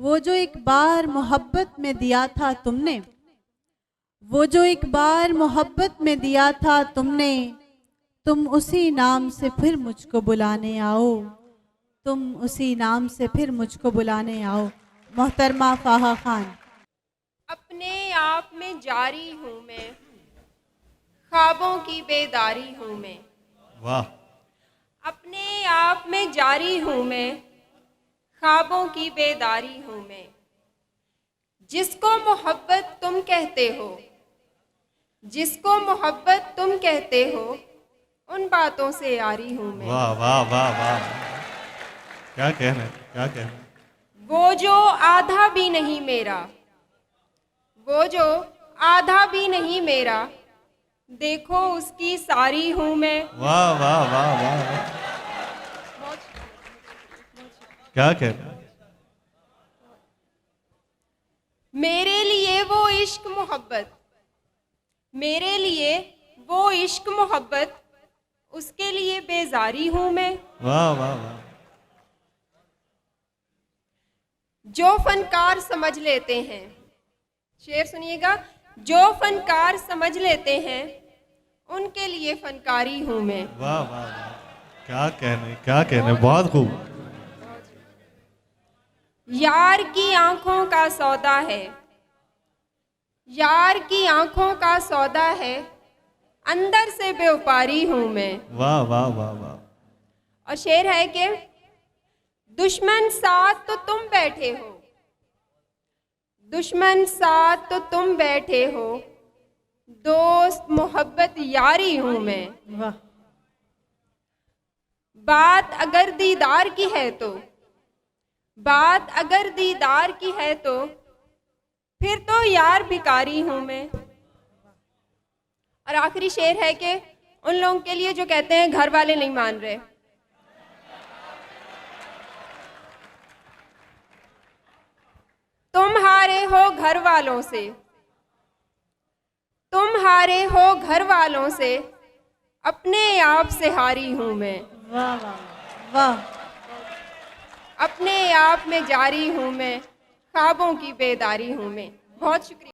वो जो एक बार मोहब्बत में दिया था तुमने, वो जो एक बार मोहब्बत में दिया था तुमने, तुम उसी नाम से फिर मुझको बुलाने आओ, तुम उसी नाम से फिर मुझको बुलाने आओ। मोहतरमा फाहा खान। अपने आप में जारी हूँ मैं, ख्वाबों की बेदारी हूँ मैं। वाह। अपने आप में जारी हूँ मैं, ख्वाबों की बेदारी हूँ मैं। जिसको मोहब्बत तुम कहते हो, जिसको मोहब्बत तुम कहते हो, उन बातों से यारी हूँ मैं। वाह वाह वाह वाह, क्या कह रहे हैं, क्या कह रहे हैं। वो जो आधा भी नहीं मेरा, वो जो आधा भी नहीं मेरा, देखो उसकी सारी हूँ मैं। वाह वाह वाह वाह वाह, क्या कह रहे हैं। मेरे लिए वो इश्क मोहब्बत, मेरे लिए वो इश्क मोहब्बत, उसके लिए बेजारी हूँ मैं। वाह वाह वाह, जो फनकार समझ लेते हैं, शेर सुनिएगा, जो फनकार समझ लेते हैं, उनके लिए फनकारी हूँ मैं। वाह वाह वाह, क्या कह रहे हैं, क्या कह रहे हैं, बहुत खूब। यार की आंखों का सौदा है, यार की आंखों का सौदा है, अंदर से बेवफारी हूँ मैं। वाह वाह वाह वाह, और शेर है कि दुश्मन साथ तो तुम बैठे हो, दुश्मन साथ तो तुम बैठे हो, दोस्त मोहब्बत यारी हूँ मैं। वाह। बात अगर दीदार की है तो, बात अगर दीदार की है तो, फिर तो यार भिकारी हूं मैं। और आखिरी शेर है कि उन लोगों के लिए जो कहते हैं घर वाले नहीं मान रहे, तुम हारे हो घर वालों से, तुम हारे हो घर वालों से, अपने आप से हारी हूं मैं। वाह वाह वाह। अपने आप में जारी हूं मैं, ख्वाबों की बेदारी हूं मैं। बहुत शुक्रिया।